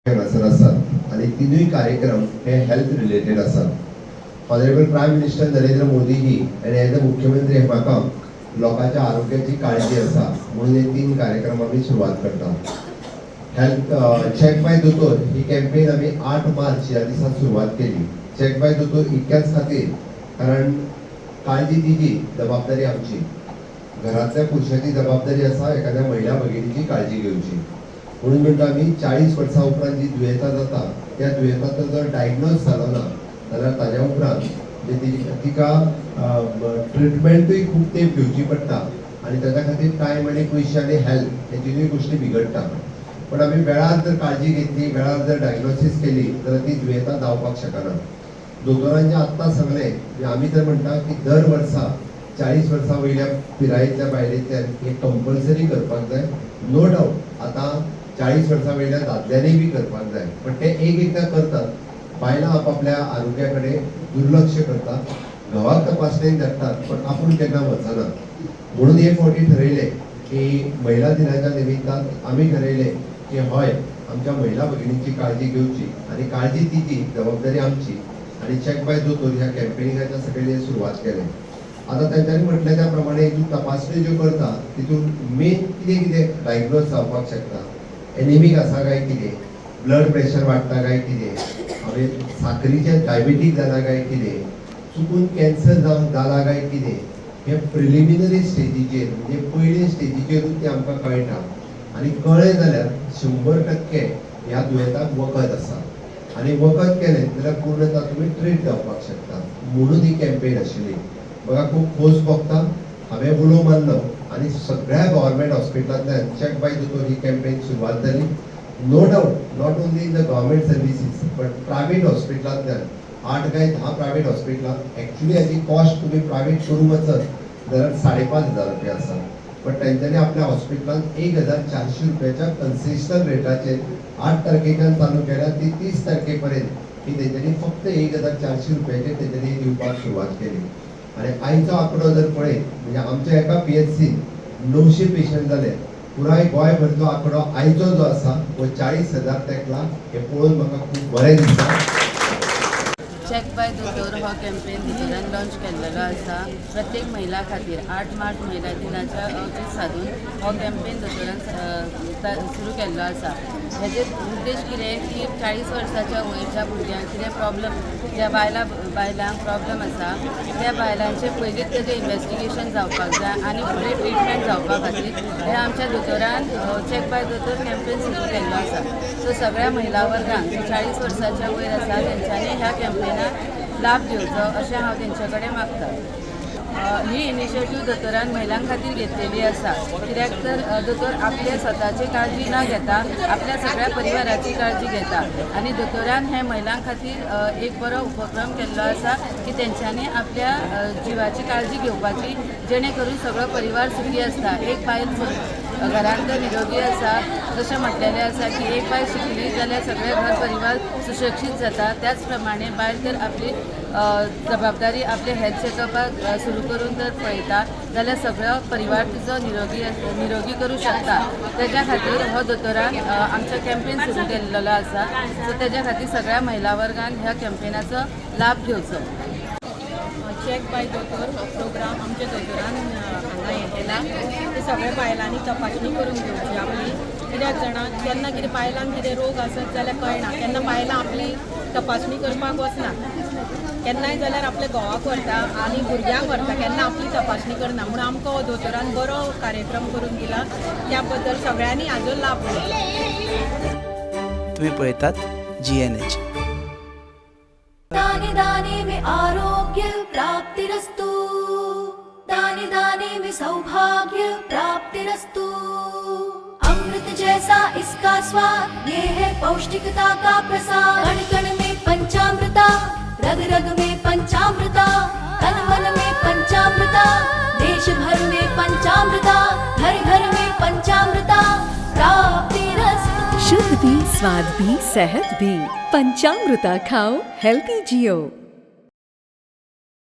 असतात आणि तिनूय कार्यक्रम हे हेल्थ रिलेटेड असतात। Honourable prime minister Narendra Modi ji आणि एज अ मुख्यमंत्री म्हाका लोकांच्या आरोग्याची काळजी आसा म्हणून हे 3 कार्यक्रम आम्ही सुरुवात करता। हेल्थ चेक बाय दोतोर ही कॅम्पेन आम्ही 8 मार्च या दिसा सुरुवात केली। चेक बाय दोतोर इतक्याच खातीर कारण काळजी तिची जबाबदारी आमची, घरातल्या पुरुषाची जबाबदारी आसा एखाद्या महिला भगिनीची काळजी घेवची। म्हणून म्हणटा आम्ही 40 वर्सां उपरांत जी दुयेंतां जाता त्या दुयेंताचो जर डायग्नोज जालो ना जाल्यार ताज्या उपरांत तिका ट्रिटमेंटूय खूब तेंप घेवची पडटा आनी ताज्या खातीर टायम आनी पयशे आनी हेल्थ हे तिनूय गोश्टी बिगडटा। पण आमी वेळार जर काळजी घेतली, वेळार जर डायग्नोसीस केली जाल्यार ती दुयेंतां जावपाक शकना। दोतोरांचे आत्तां सांगलें आमी तर म्हणटा की दर वर्सा 40 वर्सां वयल्या पिरायेंतल्या बायलेंतल्यान हे कंपल्सरी करपाक जाय। नो डावट आतां 40 वर्सां वयल्या दादल्यांनी बी करपाक जाय, पण ते एकदां करतात, बायलां आपापल्या आरोग्या कडेन दुर्लक्ष करतात, घोवाक तपासणेक धाडटात पण आपूण केन्ना वचना। म्हणून हे फावटी ठरयलें की महिला दिनाच्या निमित्तान आमी ठरयलें की हय आमच्या महिला भगिनींची काळजी घेवची आनी काळजी तिची जबाबदारी आमची आनी चेक बाय दोतोर ह्या कॅम्पेनिंगाच्या सगळें सुरवात केलें। आता तांच्यांनी म्हटलें त्या प्रमाणे तपासणी ज्यो करता तितून मेन कितें कितें डायग्नोज जावपाक शकता, एनिमीक आसा काय कितें, ब्लड प्रेशर वाडटा काय कितें, हांवें साखरीचें डायबेटीक जाला काय कितें, चुकून कॅन्सर जावन जाला काय कितें, हे प्रिलिमिनरी स्टेजीचेर म्हणजे पयले स्टेजीचेरूच तें आमकां कळटा आनी कळ्ळें जाल्यार 100% ह्या दुयेंताक वखद आसा आनी वखद केलें जाल्यार पूर्णता तुमी ट्रीट जावपाक शकता। म्हणून ही कॅम्पेन आशिल्ली। बघा खूब खोस भोगता, हांवें उलो मारलो आनी सगळ्या गव्हर्मेंट हॉस्पिटलांतल्यान चेक बाय दोतोर ही कॅम्पेन सुरवात जाली। No doubt not only in the government services but private हॉस्पिटलांतल्यान 8 काय 10 प्रायवेट हॉस्पिटलांत एक्चुअली हाची कॉस्ट तुमी प्रायवेट करूंक वचत जाल्यार 5,500 रुपया आसा, पण तांच्यांनी आपल्या हॉस्पिटलांत 1,400 रुपयाच्या कन्सेशनल रेटाचेर 8 तारखेच्यान चालू केल्या ती 30 तारखेपर्यंत ही तेंच्यांनी फक्त 1,400 रुपयाचेर तेंच्यांनी दिवपाक सुरवात केली। आणि आयचो आंकडो जर पळयत म्हणजे आमच्या एका PHCत 900 पेशंट जाले, पुराय गोंयभरचो आंकडो आयचो जो आसा तो 40,000 तेकला, हे पळोवन म्हाका खूब बरें दिसता। चेक बाय दोतोर हो कॅम्पेन दोतोरान लॉन्च केल्लो आसा प्रत्येक महिला खातीर। 8 मार्च महिला दिनाच्या दीस साधून हो कॅम्पेन दोतोरान सुरू केल्लो आसा। हेजे उद्देश कितें की 40 वर्साच्या वयच्या भुरग्यांक कितें प्रॉब्लम ज्या बायलांक प्रॉब्लम आसा त्या बायलांचे पयलींच तेजें इन्वेस्टिगेशन जावपाक जाय आनी फुडें ट्रिटमेंट जावपा खातीर हे आमच्या दोतोरान चेक बाय दोतोर कॅम्पेन सुरू केल्लो आसा। सो सगळ्या महिला वर्गांक 40 वर्साच्या वयर आसा तेंच्यांनी ह्या कॅम्पेनाक लाभ घेवचो अशें हांव तेंचे कडेन मागतां। ही इनिशिएटीव दोतोरान महिलां खातीर घेतलेली आसा, कित्याक तर दोतोर आपले स्वताची काळजी न घेता आपल्या सगळ्या परिवाराची काळजी घेता आनी दोतोरान हे महिलां खातीर एक बरो उपक्रम केल्लो आसा की तेंच्यांनी आपल्या जिवाची काळजी घेवपाची जेणे करून सगळो परिवार सुखी आसता। एक बायल घरांत निरोगी आसा, जशें म्हटलेलें आसा की एक बायल शिकली जाल्यार सगळे घर परिवार सुशिक्षीत जाता, त्याच प्रमाणे बायल जर आपली जबाबदारी आपले हेल्थ चॅकअपाक सुरू करून जर पळयता जाल्यार सगळो परिवार तिचो निरोगी करूं शकता। तेज्या खातीर हो दोतोरान आमचो कॅम्पेन सुरू केल्लो आसा। सो तेज्या खातीर सगळ्या महिला वर्गान ह्या कॅम्पेनाचो लाभ घेवचो। चेक बाय दोतोर हो प्रोग्राम आमच्या दोतोरान हांगा हें केला ते सगळ्या बायलांनी तपासणी करून घेवची आपली, कित्याक जाणा केन्ना कितें बायलांक कितें रोग आसत जाल्यार कळना, तेन्ना बायलां आपली तपासणी करपाक वचना, केन्नाय जाल्यार आपल्या घोवाक व्हरता आनी भुरग्यांक व्हरता, केन्ना आपली तपासणी करना। म्हणून आमकां हो दोतोरान बरो कार्यक्रम करून दिला, त्या बद्दल सगळ्यांनी हाजो लाभ घेवचो। तुम्ही पळयतात GNH। दाने दाने में आरोग्य प्राप्तिरस्तु, दाने दाने में सौभाग्य प्राप्तिरस्तु। अमृत जैसा इसका स्वाद, ये है पौष्टिकता का प्रसाद। कण कण में पंचामृता, रग रग में पंचामृता, तन मन में पंचामृता, देश भर में पंचामृता, घर घर में पंचामृता प्राप्तिरस्तु। शुद्ध भी, स्वाद भी, सेहत भी। पंचामृता खाओ, हेल्थी जियो।